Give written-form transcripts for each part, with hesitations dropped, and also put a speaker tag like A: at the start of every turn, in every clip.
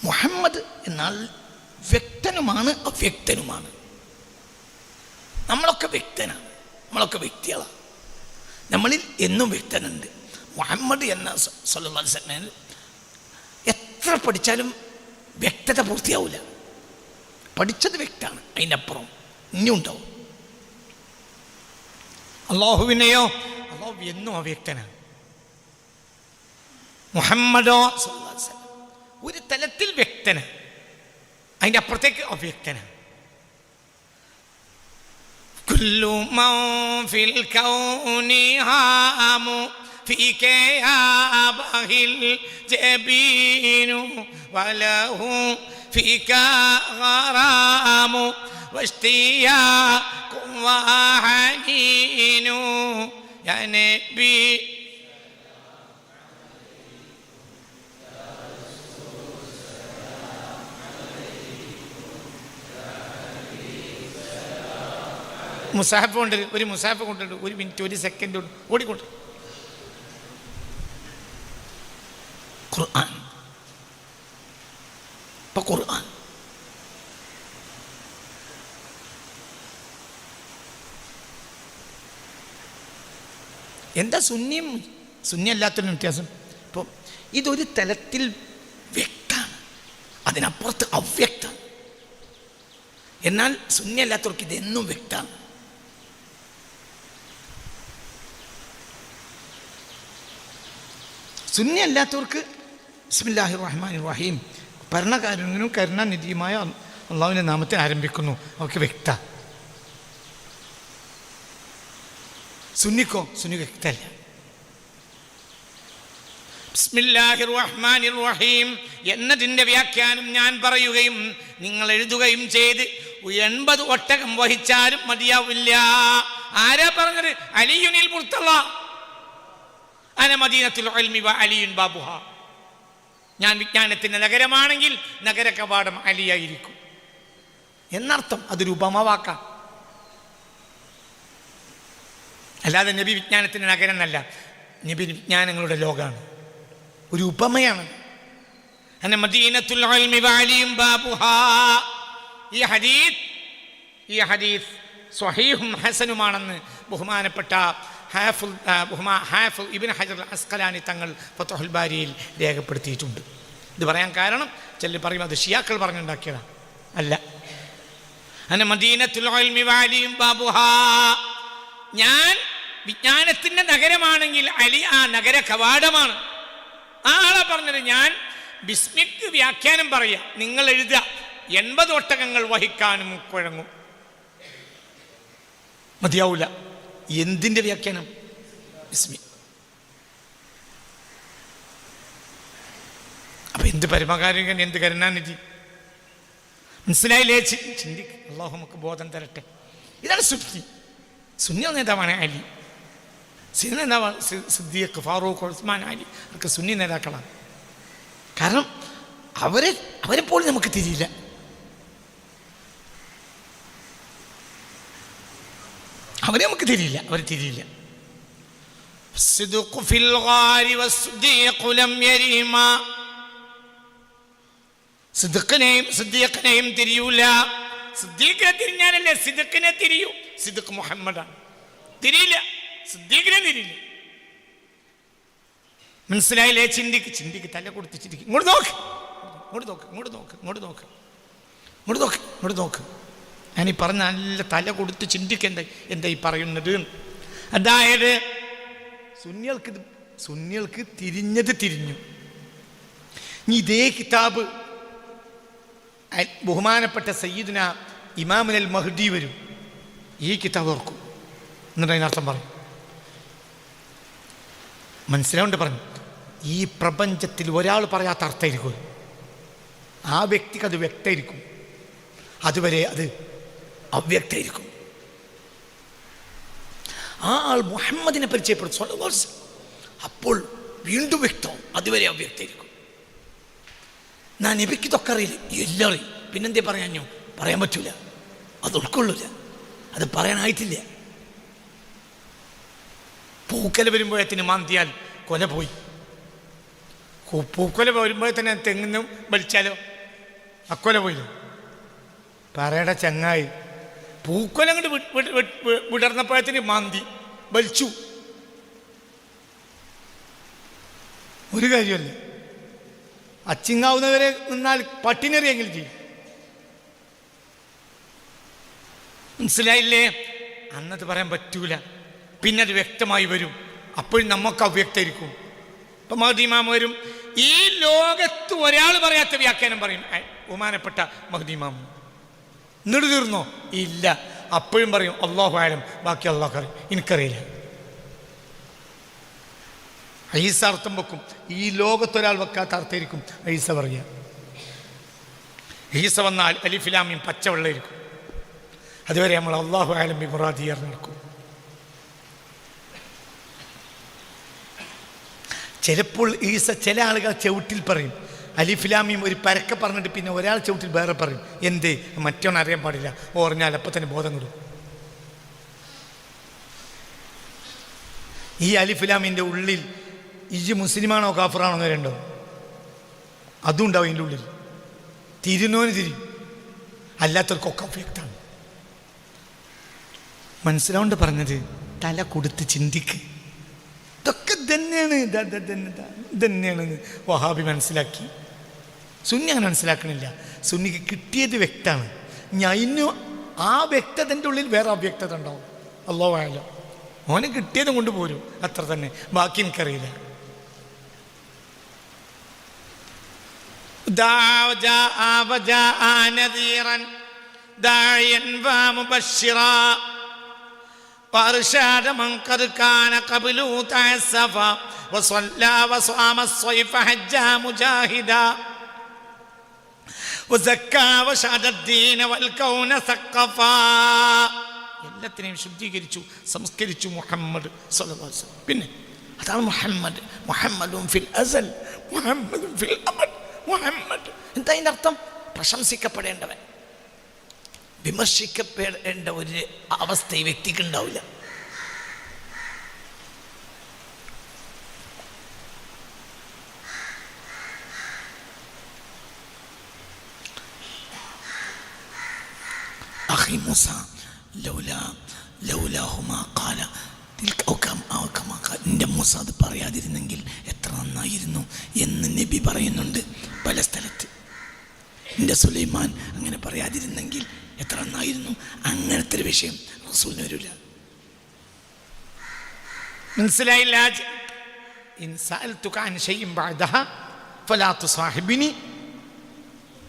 A: മുഹമ്മദ് എന്നാൽ വ്യക്തനുമാണ് അവ്യക്തനുമാണ്. നമ്മളൊക്കെ വ്യക്തനാണ്, നമ്മളൊക്കെ വ്യക്തികളാണ്. നമ്മളിൽ എന്നും വ്യക്തനുണ്ട്. മുഹമ്മദ് എന്ന സല്ലല്ലാഹു അലൈഹി വസല്ലം എത്ര പഠിച്ചാലും വ്യക്തത പൂർത്തിയാവില്ല. പഠിച്ചത് വ്യക്തമാണ്, അതിനപ്പുറം ഇനി ഉണ്ടാവും. അള്ളാഹുവിനെയോ, അള്ളാഹു എന്നും അവ്യക്തനാണ്. മുഹമ്മദോ സല്ലല്ലാഹു അലൈഹി വസല്ലം ഒരു തലത്തിൽ വ്യക്തനാണ്, അതിൻ്റെ അപ്പുറത്തേക്ക് അവ്യക്തനാണ്. കുല്ലു മൻ ഫിൽ കൗനി ഹാമു ഫീക യാ ബഹിൽ ജബീനു വലഹു ഫീക ഗറാമു വഷ്തിയാഖും വഹനീനു യാ നബി മുസാഫ് കൊണ്ട് ഒരു മുസാഫ് കൊണ്ടുണ്ട്, 1 മിനിറ്റ് 1 സെക്കൻഡ് കൊണ്ട് ഓടിക്കൊണ്ട്. ഖുർആൻ, ഇപ്പൊ ഖുർആൻ എന്താ സുന്നിയും സുന്നി അല്ലാത്തൊരു വ്യത്യാസം? ഇപ്പോൾ ഇതൊരു തലത്തിൽ വ്യക്തമാണ്, അതിനപ്പുറത്ത് അവ്യക്തമാണ്. എന്നാൽ സുന്നി അല്ലാത്തവർക്ക് ഇതെന്നും വ്യക്തമാണ്. സുന്നി അല്ലാത്തവർക്ക് ബിസ്മില്ലാഹിർ റഹ്മാനിർ റഹീം, ഭരണകാരുണ്യനും കരുണാനിധിയുമായ അള്ളാഹുവിൻ്റെ നാമത്തിൽ ആരംഭിക്കുന്നു, അവർക്ക് വ്യക്ത. സുന്നിക്കോ, സുന്നി വ്യക്തമല്ല. ബിസ്മില്ലാഹിർ റഹ്മാനിർ റഹീം എന്നതിൻ്റെ വ്യാഖ്യാനം ഞാൻ പറയുകയും നിങ്ങൾ എഴുതുകയും ചെയ്ത് 80 ഒട്ടകം വഹിച്ചാലും മതിയാവില്ല. ആരാ പറഞ്ഞത്? അലിയുനിൽ മുർത്തള അന മദീനത്തുൽ ഇൽമി വ അലിയുൻ ബാബുഹ. ഞാൻ വിജ്ഞാനത്തിൻ്റെ നഗരമാണെങ്കിൽ നഗര കവാടം അലിയായിരിക്കും എന്നർത്ഥം. അതൊരു ഉപമവാക്കാം, അല്ലാതെ നബി വിജ്ഞാനത്തിൻ്റെ നഗരം എന്നല്ല. നബി വിജ്ഞാനങ്ങളുടെ ലോകമാണ്, ഒരു ഉപമയാണ്. അന മദീനത്തുൽ ഇൽമി വ അലിയുൻ ബാബുഹ. ഈ ഹദീസ് സ്വഹീഹും ഹസനുമാണെന്ന് ബഹുമാനപ്പെട്ട ഹാഫിൾ ഇബ്നു ഹജർ അസ്ഖലാനി തങ്ങൾ ഫത്ഹുൽ ബാരിയിൽ രേഖപ്പെടുത്തിയിട്ടുണ്ട്. ഇത് പറയാൻ കാരണം ചിലർ പറയും അത് ഷിയാക്കൾ പറഞ്ഞുണ്ടാക്കിയതാണ്. അല്ല. അന മദീനത്തുൽ ഇൽമി വ അലിയുൻ ബാബുഹാ. ഞാൻ വിജ്ഞാനത്തിൻ്റെ നഗരമാണെങ്കിൽ അലി ആ നഗര കവാടമാണ്. ആ ആളെ പറഞ്ഞത്. ഞാൻ ബിസ്മിക്ക് വ്യാഖ്യാനം പറയാം, നിങ്ങൾ എഴുതുക 80 ഒട്ടകങ്ങൾ വഹിക്കാനും കുഴങ്ങും. മതിയാവൂല. എന്തിൻ്റെ വ്യാഖ്യാനം? ബിസ്മി. അപ്പൊ എന്ത് പരമകാരുണ്യൻ, എന്ത് കരുണാനിധി. മനസ്സിലായില്ലേ? ചിന്തിക്ക്. അള്ളാഹു നമുക്ക് ബോധം തരട്ടെ. ഇതാണ് സുന്നി. സുന്നി നേതാവാണ് അലി. സുന്നി നേതാവാണ് സിദ്ദീഖ്, ഫാറൂഖ്, ഉസ്മാൻ, അലി. അവർക്ക് സുന്നി നേതാക്കളാണ്. കാരണം അവരെപ്പോലും നമുക്ക് തിരിയില്ല. അവരെ നമുക്ക് തിരിയില്ല, അവർ തിരിയില്ല. സിദ്ദീഖിനെയും തിരിയൂല. സിദ്ദീഖിനെ തിരിഞ്ഞാലല്ലേ സിദ്ദീഖിനെ തിരിയൂ. സിദ്ദീഖ് മുഹമ്മദാണ്, തിരിയില്ല. സിദ്ദീഖിനെ തിരിയില്ല. മനസ്സിലായില്ലേ? ചിന്തിക്ക്. തല കൊടുത്ത് ചിന്തിക്ക്. ഇങ്ങോട്ട് നോക്ക്. ഞാനീ പറഞ്ഞ നല്ല തല കൊടുത്ത് ചിന്തിക്കണ്ട എന്താ ഈ പറയുന്നത്. അതായത് സുന്നികൾക്ക് തിരിഞ്ഞത് തിരിഞ്ഞു. ഇനി ഇതേ കിതാബ് ബഹുമാനപ്പെട്ട സയ്യിദുന ഇമാമുൽ മഹ്ദി വരും, ഈ കിതാബ് ഓർക്കും, എന്നിട്ട് അതിനർത്ഥം പറയും. മനസ്സിലാവുണ്ട് പറഞ്ഞു. ഈ പ്രപഞ്ചത്തിൽ ഒരാൾ പറയാത്ത അർത്ഥമായിരിക്കും. ആ വ്യക്തിക്ക് അത് വ്യക്തമായിരിക്കും, അതുവരെ അത് അവ്യക്തമായിരിക്കും. ആ ആൾ മുഹമ്മദിനെ പരിചയപ്പെടുത്തും, അപ്പോൾ വീണ്ടും വ്യക്തവും, അതുവരെ അവ്യക്തമായിരിക്കും. ഞാൻ നബിക്ക് ഇതൊക്കെ അറിയില്ല, എല്ലാം അറിയും. പിന്നെന്തേ പറയാഞ്ഞോ? പറയാൻ പറ്റൂല, അത് ഉൾക്കൊള്ളൂല, അത് പറയാനായിട്ടില്ല. പൂക്കല വരുമ്പോഴത്തിന് മാന്തിയാൽ കൊല പോയി. പൂക്കൊല വരുമ്പോൾ തന്നെ തെങ്ങിന്നും വലിച്ചാലോ അക്കൊല പോയില്ലോ. പറയട ചങ്ങായി, പൂക്കൊല അങ്ങോട്ട് വിടർന്നപ്പോഴത്തിന് മാന്തി വലിച്ചു. ഒരു കാര്യമല്ല, അച്ചിങ്ങാവുന്നവരെ നിന്നാൽ പട്ടിനെറിയെങ്കിലും ചെയ്യും. മനസ്സിലായില്ലേ? അന്നത് പറയാൻ പറ്റൂല, പിന്നെ അത് വ്യക്തമായി വരും. അപ്പോഴും നമുക്ക് അവ്യക്തമായിരിക്കും. ഇപ്പം മഹ്ദി ഇമാം വരും. ഈ ലോകത്ത് ഒരാൾ പറയാത്ത വ്യാഖ്യാനം പറയും ബഹുമാനപ്പെട്ട മഹ്ദി ഇമാം. എന്നിട്ട് തീർന്നോ? ഇല്ല. അപ്പോഴും പറയും അല്ലാഹു അഅലം, ബാക്കി അല്ലാഹു അറിയും, എനിക്കറിയില്ല. ഈസ അർത്ഥം വെക്കും. ഈ ലോകത്തൊരാൾ വെക്കാത്ത അർത്ഥമായിരിക്കും ഈസ പറയുക. ഈസ വന്നാൽ അലിഫ് ലാം മീം പച്ചവെള്ളമായിരിക്കും. അതുവരെ നമ്മൾ അല്ലാഹു അഅലം ബി മുറാദിഹി നടക്കും. ചിലപ്പോൾ ഈസ ചില ആളുകൾ ചവിട്ടിൽ പറയും അലിഫ് ലാം മീം ഒരു പരക്കെ പറഞ്ഞിട്ട് പിന്നെ ഒരാൾ ചവിട്ടിൽ വേറെ പറയും. എന്ത്? മറ്റൊന്നും അറിയാൻ പാടില്ല. ഓർഞ്ഞാൽ അപ്പം തന്നെ ബോധം കിടും. ഈ അലിഫ് ലാമിൻ്റെ ഉള്ളിൽ ഇജ് മുസ്ലിമാണോ കാഫറാണോ എന്ന് രണ്ടോ അതും ഉണ്ടാവും. അതിൻ്റെ ഉള്ളിൽ തിരുന്നോന് തിരിയും, അല്ലാത്തവർക്കൊക്കെ അവ്യക്തമാണ്. മനസ്സിലാവുണ്ട് പറഞ്ഞത്? തല കൊടുത്ത് ചിന്തിക്ക്. ഇതൊക്കെ തന്നെയാണ് വഹാബി മനസ്സിലാക്കി. സുന്നി അങ്ങനെ മനസ്സിലാക്കണില്ല. സുന്നിക്ക് കിട്ടിയത് വ്യക്തമാണ്. ഞാൻ ഇന്നും ആ വ്യക്തതൻ്റെ ഉള്ളിൽ വേറെ അവ്യക്തത ഉണ്ടാവും. അല്ലാഹു അഅലം. ഓന് കിട്ടിയതും കൊണ്ട് പോരും, അത്ര തന്നെ. ബാക്കി എനിക്കറിയില്ല. وأرشاد من قد كان قبل تعسفا وصلى وصام الصيف حجا مجاهدا وزكى وشهد الدين والكون ثقفا. എല്ലാത്തിനെയും ശുദ്ധീകരിച്ചു, സംസ്കരിച്ചു മുഹമ്മദ് സ്വല്ലല്ലാഹു അലൈഹി വസല്ലം. പിന്നെ അതാണ് മുഹമ്മദ്. മുഹമ്മദും ഫിൽ അസൽ, മുഹമ്മദും ഫിൽ അബദ്. മുഹമ്മദ് എന്താ അതിൻ്റെ അർത്ഥം? പ്രശംസിക്കപ്പെടേണ്ടവൻ. വിമർശിക്കപ്പെടേണ്ട ഒരു അവസ്ഥ ഈ വ്യക്തിക്ക് ഉണ്ടാവില്ല. അഖി മൂസ ലൗലാഹുമാ ഖാല എൻ്റെ മൂസ അത് പറയാതിരുന്നെങ്കിൽ എത്ര നന്നായിരുന്നു എന്ന് നബി പറയുന്നുണ്ട് പല സ്ഥലത്ത്. എൻ്റെ സുലൈമാൻ അങ്ങനെ പറയാതിരുന്നെങ്കിൽ എത്ര നന്നായിരുന്നു. അങ്ങനത്തെ ഒരു വിഷയം റസൂലിന് വരില്ല. മനസ്സിലായില്ല?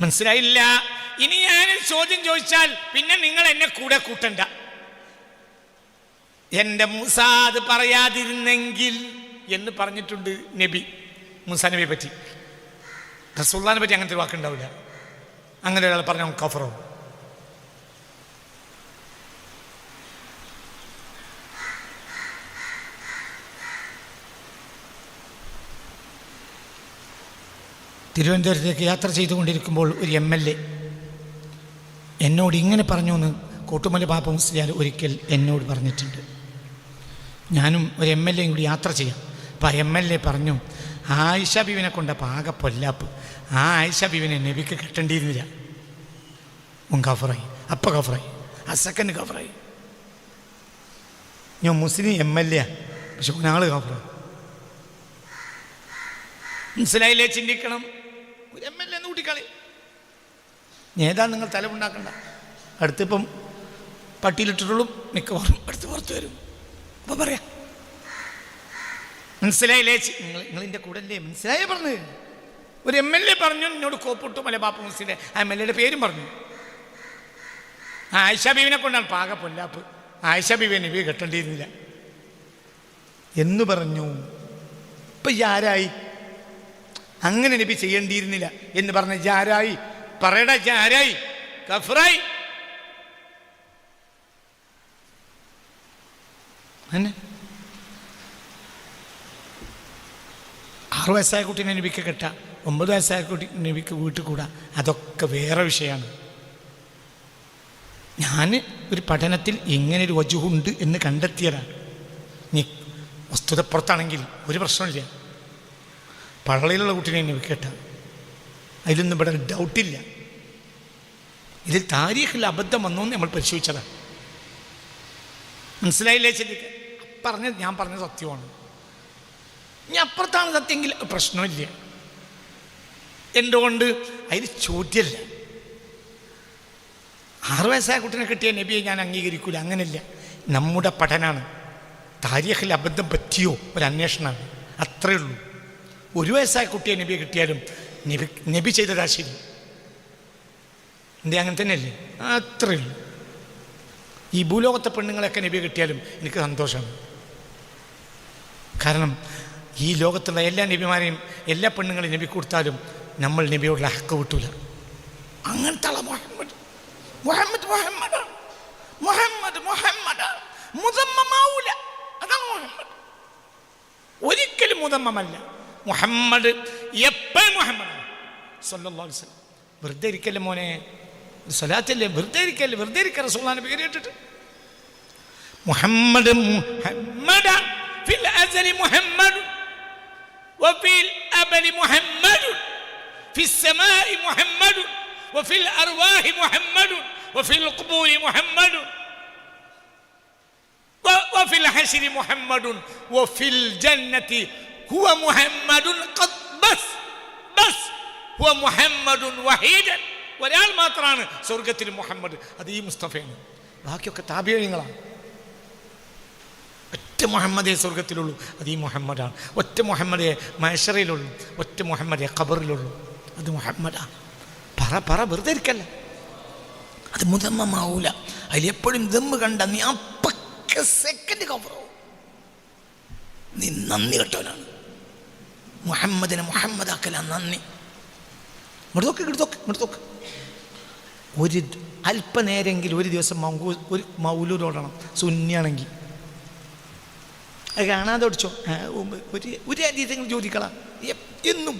A: മനസ്സിലായില്ല? ഇനി ഞാൻ ചോദ്യം ചോദിച്ചാൽ പിന്നെ നിങ്ങൾ എന്നെ കൂടെ കൂട്ടണ്ട. എൻ്റെ മൂസ അത് പറയാതിരുന്നെങ്കിൽ എന്ന് പറഞ്ഞിട്ടുണ്ട് നബി. മൂസ നബിയെ പറ്റി. റസൂലുള്ളാഹിനെ പറ്റി അങ്ങനത്തെ വാക്കുണ്ടാവില്ല. അങ്ങനെ ഒരാൾ പറഞ്ഞാൽ കഫറോ? തിരുവനന്തപുരത്തേക്ക് യാത്ര ചെയ്തുകൊണ്ടിരിക്കുമ്പോൾ ഒരു MLA എന്നോട് ഇങ്ങനെ പറഞ്ഞു എന്ന് കോട്ടുമല പാപ്പ മുസ്ലിയാർ ഒരിക്കൽ എന്നോട് പറഞ്ഞിട്ടുണ്ട്. ഞാനും ഒരു MLA കൂടി യാത്ര ചെയ്യാം. അപ്പം MLA പറഞ്ഞു, ആയിഷ ബീവിനെ കൊണ്ട പാക പൊല്ലാപ്പ്. ആ ആയിഷ ബീവിനെ നബിക്ക് കെട്ടേണ്ടിയിരുന്നില്ല. കഫറായി. അപ്പം കഫറായി. ആ സെക്കൻഡ് കഫറായി. ഞാൻ മുസ്ലിം MLA, പക്ഷെ ഒരാൾ കഫറായി. മനസ്സിലായില്ലേ? ചിന്തിക്കണം. ഒരു MLA എന്ന് കൂട്ടിക്കളി. ഏതാ നിങ്ങൾ തലമുണ്ടാക്കണ്ട. അടുത്തിപ്പം പട്ടിയിലിട്ടിട്ടുള്ളൂ, മിക്കവാറും അടുത്ത് പുറത്ത് വരും. അപ്പോൾ പറയാം. മനസ്സിലായില്ലേ? നിങ്ങളിൻ്റെ കൂടെ അല്ലേ? മനസ്സിലായേ പറഞ്ഞത്? ഒരു MLA പറഞ്ഞു എന്നോട് കോപ്പിട്ടു മല ബാപ്പ മുസ്ലിം. ആ MLA പേരും പറഞ്ഞു. ആയിഷ ബീവിനെ കൊണ്ടാണ് പാക പൊല്ലാപ്പ്. ആയിഷ ബീവിയെ നബി കെട്ടേണ്ടിയിരുന്നില്ല എന്ന് പറഞ്ഞു. ഇപ്പം ആരായി? അങ്ങനെ നബി ചെയ്യേണ്ടിയിരുന്നില്ല എന്ന് പറഞ്ഞ ജാരായി. പറയട ജാരായി, കഫറായി. അന്നെ 6 വയസ്സായ കുട്ടീനെ നബിക്ക് കെട്ടാം, 9 വയസ്സായ കുട്ടി നബിക്ക് വീട്ടിൽ കൂടാ. അതൊക്കെ വേറെ വിഷയമാണ്. ഞാൻ ഒരു പഠനത്തിൽ ഇങ്ങനൊരു വജുഹുണ്ട് എന്ന് കണ്ടെത്തിയതാണ്. നീ വസ്തുതപ്പുറത്താണെങ്കിൽ ഒരു പ്രശ്നമില്ല. പള്ളിയിലുള്ള കുട്ടീനെ നബി കേട്ട, അതിലൊന്നും ഇവിടെ ഡൗട്ടില്ല. ഇതിൽ താരീഖിൽ അബദ്ധം വന്നോന്ന് നമ്മൾ പരിശോധിച്ചതാണ്. മനസ്സിലായില്ലേ? ശരിക്ക് ഞാൻ പറഞ്ഞത് സത്യമാണ്. ഇനി അപ്പുറത്താണ് സത്യമെങ്കിൽ പ്രശ്നമില്ല. എന്തുകൊണ്ട്? അതിൽ ചോദ്യമല്ല. 6 വയസ്സായ കുട്ടീനെ കിട്ടിയ നബിയെ ഞാൻ അംഗീകരിക്കൂല, അങ്ങനെയല്ല. നമ്മുടെ പഠനമാണ്. താരീഖിൽ അബദ്ധം പറ്റിയോ ഒരു അന്വേഷണമാണ്, അത്രയേ ഉള്ളൂ. 1 വയസ്സായ കുട്ടിയെ നബിയെ കിട്ടിയാലും നബി ചെയ്തതാ ശരി. എന്തേ? അങ്ങനെ തന്നെയല്ലേ? അത്രയേ ഉള്ളൂ. ഈ ഭൂലോകത്തെ പെണ്ണുങ്ങളെയൊക്കെ നബിയെ കിട്ടിയാലും എനിക്ക് സന്തോഷമാണ്. കാരണം ഈ ലോകത്തുള്ള എല്ലാ നബിമാരെയും എല്ലാ പെണ്ണുങ്ങളെയും നബി കൊടുത്താലും നമ്മൾ നബിയോടുള്ള ഹക്ക് വിട്ടൂല. അങ്ങനത്തെ മുഹമ്മദ് മുഹമ്മദ് മുഹമ്മദ് മുഹമ്മദ് മുഹമ്മദ് മുദമ്മമാവൂല. അതാണ് മുഹമ്മദ്. ഒരിക്കലും മുദമ്മമല്ല മുഹമ്മദ്. എപ്പോഴും മുഹമ്മദ് സല്ലല്ലാഹു അലൈഹി വസല്ലം. വെറുതെ ഇരിക്കല്ലേ മോനെ, സ്വലാത്തല്ലേ, വെറുതെ ഇരിക്കല്ലേ, വെറുതെ ഇരിക്കുക. റസൂലുള്ളാഹിന്റെ പേര് കേട്ടിട്ട് മുഹമ്മദ് മുഹമ്മദ ഫിൽ അസലി മുഹമ്മദ് വഫിൽ അബലി മുഹമ്മദ് ഫിസ് സമാഇ മുഹമ്മദ് വഫിൽ അർവാഹി മുഹമ്മദ് വഫിൽ ഖുബൂരി മുഹമ്മദ് വഫിൽ ഹശ്രി മുഹമ്മദ് വഫിൽ ജന്നതി ഹുവ മുഹമ്മദ് ഖദ് ബസ് ഹുവ മുഹമ്മദ് വഹീദൻ. ഒരാൾ മാത്രമാണ് സ്വർഗത്തിൽ മുഹമ്മദ്, അത് ഈ മുസ്തഫയാണ്. ബാക്കിയൊക്കെ താബിഈങ്ങളാണ്. ഒറ്റ മുഹമ്മദേ സ്വർഗത്തിലുള്ളൂ, അത് ഈ മുഹമ്മദാണ്. ഒറ്റ മുഹമ്മദേ മഹ്ശറിലുള്ളൂ, ഒറ്റ മുഹമ്മദേ ഖബറിലുള്ളൂ, അത് മുഹമ്മദാണ്. പറ വെറുതെ ഇരിക്കല്ല. അത് മുദമ്മമാവൂല. അതിലെപ്പോഴും ദമ്മ് കണ്ട നീ അപ്പക്ക് സെക്കൻഡ് കവറാവും. നീ നന്ദി കെട്ടവനാണ്. മുഹമ്മദിനെ മുഹമ്മദാക്കല നന്ദി. ഇങ്ങോട്ട് നോക്ക്. ഒരു അല്പനേരെങ്കിലും ഒരു ദിവസം ഒരു മൗലൂദ് ഓടണം, സുന്നിയാണെങ്കിൽ. അത് കാണാതെ ഓടിച്ചോ. ഒരു ഹദീസെങ്കിലും ചോദിക്കണം എന്നും.